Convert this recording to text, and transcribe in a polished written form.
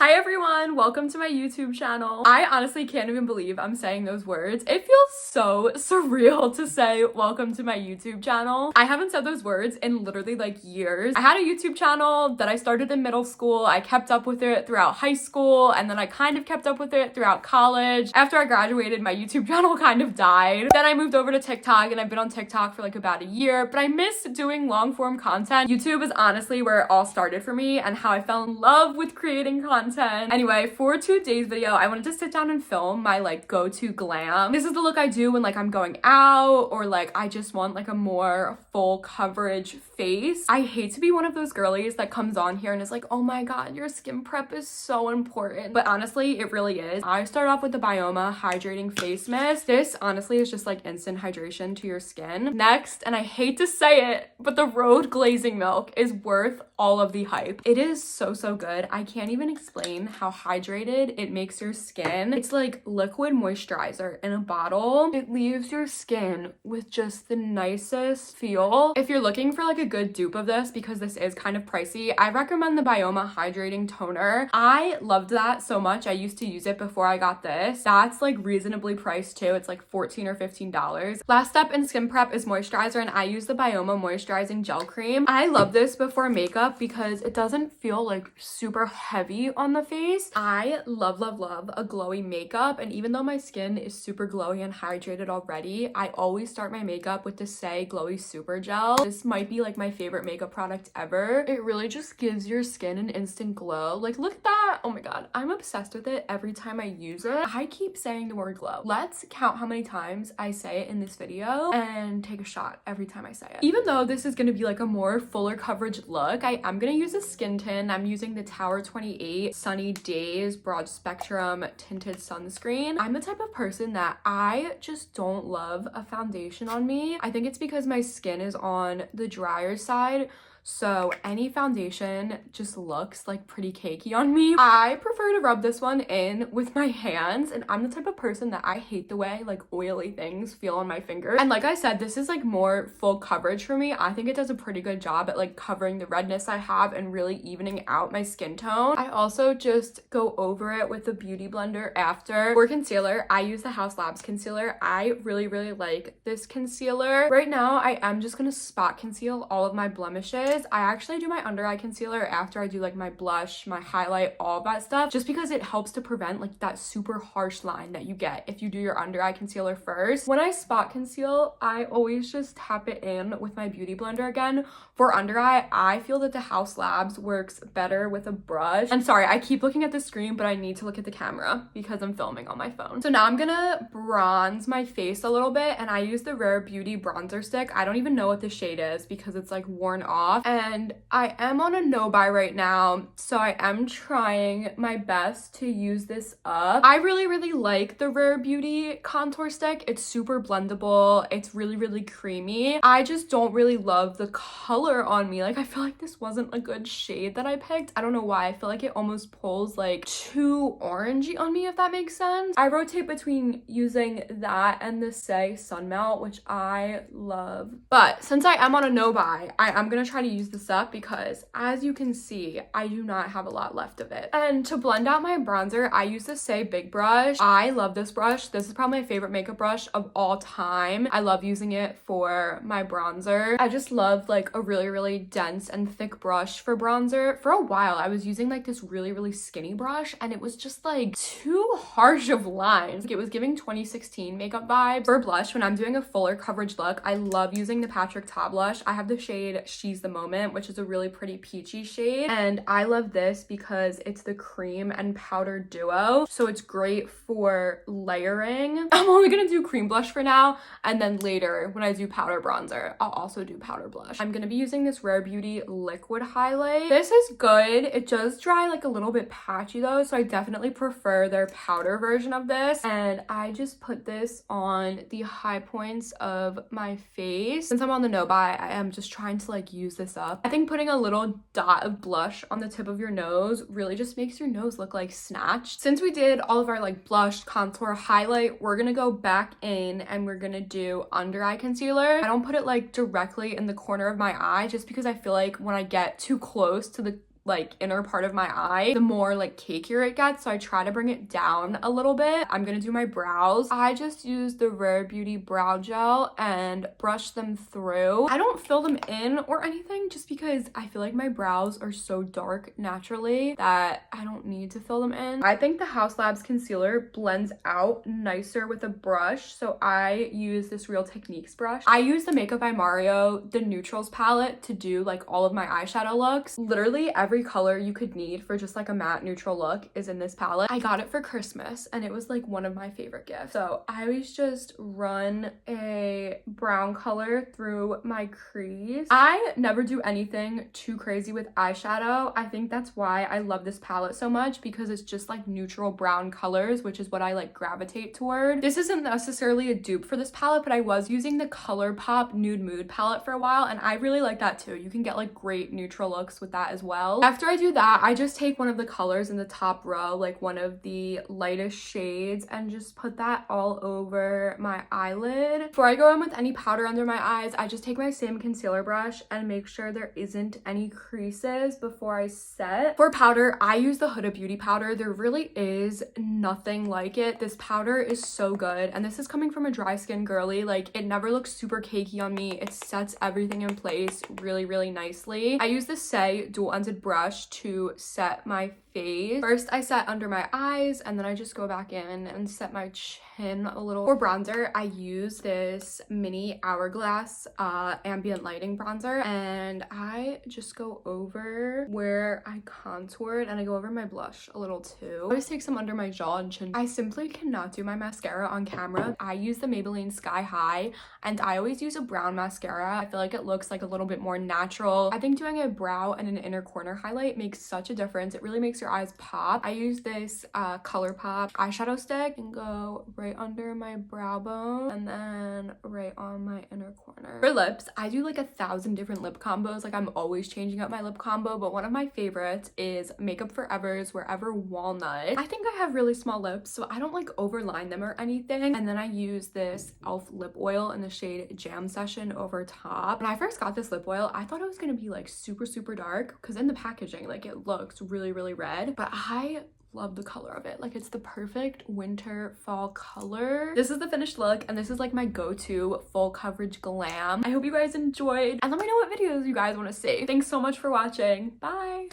Hi everyone, welcome to my YouTube channel. I honestly can't even believe I'm saying those words. It feels so surreal to say welcome to my YouTube channel. I haven't said those words in literally like years. I had a YouTube channel that I started in middle school. I kept up with it throughout high school, and then I kind of kept up with it throughout college. After I graduated, my YouTube channel kind of died. Then I moved over to TikTok, and I've been on TikTok for like about a year, but I miss doing long form content. YouTube is honestly where it all started for me and how I fell in love with creating content. Anyway, for today's video, I wanted to sit down and film my like go-to glam. This is the look I do when like I'm going out or like I just want like a more full coverage face. I hate to be one of those girlies that comes on here and is like, oh my god, your skin prep is so important. But honestly, it really is. I start off with the Bioma Hydrating Face Mist. This honestly is just like instant hydration to your skin. Next, and I hate to say it, but the Road Glazing Milk is worth all of the hype. It is so good. I can't even explain how hydrated it makes your skin. It's like liquid moisturizer in a bottle. It leaves your skin with just the nicest feel. If you're looking for like a good dupe of this, because this is kind of pricey, I recommend the Bioma Hydrating Toner. I loved that so much. I used to use it before I got this. That's like reasonably priced too. It's like $14 or $15. Last step in skin prep is moisturizer, and I use the Bioma Moisturizing Gel Cream. I love this before makeup because it doesn't feel like super heavy on the face. I love a glowy makeup, and even though my skin is super glowy and hydrated already, I always start my makeup with the Say Glowy Super Gel. This might be like my favorite makeup product ever. It really just gives your skin an instant glow. Like, look at that. Oh my god, I'm obsessed with it every time I use it. I keep saying the word glow. Let's count how many times I say it in this video and take a shot every time I say it. Even though this is gonna be like a more fuller coverage look, I am gonna use a skin tint. I'm using the Tower 28 Sunny Days Broad Spectrum Tinted Sunscreen. I'm the type of person that I just don't love a foundation on me. I think it's because my skin is on the drier side, so any foundation just looks like pretty cakey on me. I prefer to rub this one in with my hands, and I'm the type of person that I hate the way like oily things feel on my fingers. And like I said, this is like more full coverage for me. I think it does a pretty good job at like covering the redness I have and really evening out my skin tone. I also just go over it with the beauty blender after. For concealer, I use the House Labs concealer. I really like this concealer. Right now, I am just gonna spot conceal all of my blemishes. I actually do my under eye concealer after I do like my blush, my highlight, all of that stuff, just because it helps to prevent like that super harsh line that you get if you do your under eye concealer first. When I spot conceal, I always just tap it in with my beauty blender again. For under eye, I feel that the House Labs works better with a brush. And sorry, I keep looking at the screen, but I need to look at the camera because I'm filming on my phone. So now I'm gonna bronze my face a little bit, and I use the Rare Beauty bronzer stick. I don't even know what the shade is because it's like worn off. And I am on a no buy right now, so I am trying my best to use this up. I really like the Rare Beauty contour stick. It's super blendable. It's really creamy. I just don't really love the color on me. Like, I feel like this wasn't a good shade that I picked. I don't know why. I feel like it almost pulls like too orangey on me, if that makes sense. I rotate between using that and the Say Sun Melt, which I love. But since I am on a no buy, I am gonna try to use this up because, as you can see, I do not have a lot left of it. And to blend out my bronzer, I use the Say Big Brush. I love this brush. This is probably my favorite makeup brush of all time. I love using it for my bronzer. I just love like a really dense and thick brush for bronzer. For a while, I was using like this really skinny brush, and it was just like too harsh of lines. Like, it was giving 2016 makeup vibes. For blush, when I'm doing a fuller coverage look, I love using the Patrick Ta blush. I have the shade She's the Moment, which is a really pretty peachy shade, and I love this because it's the cream and powder duo, so it's great for layering. I'm only gonna do cream blush for now, and then later when I do powder bronzer, I'll also do powder blush. I'm gonna be using this Rare Beauty liquid highlight. This is good. It does dry like a little bit patchy though, so I definitely prefer their powder version of this, and I just put this on the high points of my face. Since I'm on the no buy, I am just trying to like use this up. I think putting a little dot of blush on the tip of your nose really just makes your nose look like snatched. Since we did all of our like blush, contour, highlight, we're gonna go back in and we're gonna do under eye concealer. I don't put it like directly in the corner of my eye just because I feel like when I get too close to the like inner part of my eye, the more like cakier it gets. So I try to bring it down a little bit. I'm gonna do my brows. I just use the Rare Beauty brow gel and brush them through. I don't fill them in or anything just because I feel like my brows are so dark naturally that I don't need to fill them in. I think the Haus Labs concealer blends out nicer with a brush, so I use this Real Techniques brush. I use the Makeup by Mario, the Neutrals palette, to do like all of my eyeshadow looks. Literally every color you could need for just like a matte neutral look is in this palette. I got it for Christmas and it was like one of my favorite gifts. So I always just run a brown color through my crease. I never do anything too crazy with eyeshadow. I think that's why I love this palette so much, because it's just like neutral brown colors, which is what I like gravitate toward. This isn't necessarily a dupe for this palette, but I was using the ColourPop Nude Mood palette for a while and I really like that too. You can get like great neutral looks with that as well. After I do that, I just take one of the colors in the top row, like one of the lightest shades, and just put that all over my eyelid. Before I go in with any powder under my eyes, I just take my same concealer brush and make sure there isn't any creases before I set. For powder, I use the Huda Beauty powder. There really is nothing like it. This powder is so good, and this is coming from a dry skin girly. Like, it never looks super cakey on me. It sets everything in place really, really nicely. I use the Say dual-ended brush to set my face. First, I set under my eyes, and then I just go back in and set my chin a little. For bronzer, I use this mini Hourglass ambient lighting bronzer, and I just go over where I contoured, and I go over my blush a little too. I always take some under my jaw and chin. I simply cannot do my mascara on camera. I use the Maybelline Sky High, and I always use a brown mascara. I feel like it looks like a little bit more natural. I think doing a brow and an inner corner highlight makes such a difference. It really makes your eyes pop. I use this ColourPop eyeshadow stick and go right under my brow bone and then right on my inner corner. For lips, I do like 1,000 different lip combos. Like, I'm always changing up my lip combo, but one of my favorites is Makeup Forever's Wherever Walnut. I think I have really small lips, so I don't like overline them or anything. And then I use this e.l.f. lip oil in the shade Jam Session over top. When I first got this lip oil, I thought it was gonna be like super, super dark, because in the packaging, like, it looks really, really red, but I love the color of it. Like, it's the perfect winter fall color. This is the finished look, and this is like my go-to full coverage glam. I hope you guys enjoyed, and let me know what videos you guys want to see. Thanks so much for watching. Bye.